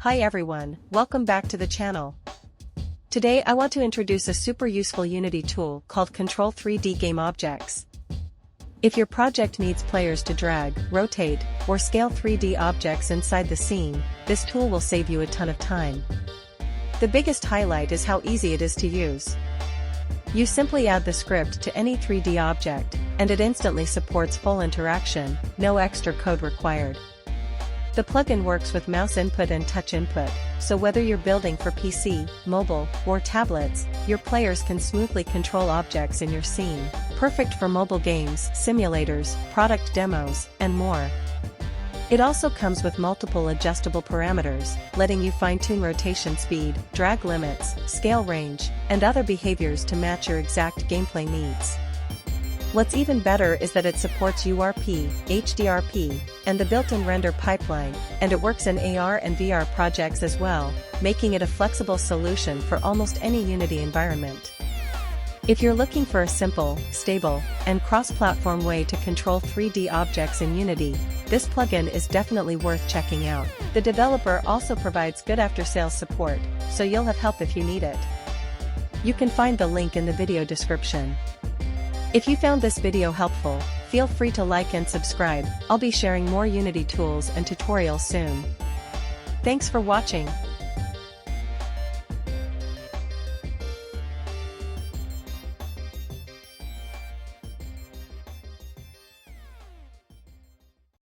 Hi everyone, welcome back to the channel. Today I want to introduce a super useful Unity tool called Control 3D Game Objects. If your project needs players to drag, rotate, or scale 3D objects inside the scene, this tool will save you a ton of time. The biggest highlight is how easy it is to use. You simply add the script to any 3D object, and it instantly supports full interaction, no extra code required. The plugin works with mouse input and touch input, so whether you're building for PC, mobile, or tablets, your players can smoothly control objects in your scene, perfect for mobile games, simulators, product demos, and more. It also comes with multiple adjustable parameters, letting you fine-tune rotation speed, drag limits, scale range, and other behaviors to match your exact gameplay needs. What's even better is that it supports URP, HDRP, and the built-in render pipeline, and it works in AR and VR projects as well, making it a flexible solution for almost any Unity environment. If you're looking for a simple, stable, and cross-platform way to control 3D objects in Unity, this plugin is definitely worth checking out. The developer also provides good after-sales support, so you'll have help if you need it. You can find the link in the video description. If you found this video helpful, feel free to like and subscribe. I'll be sharing more Unity tools and tutorials soon. Thanks for watching.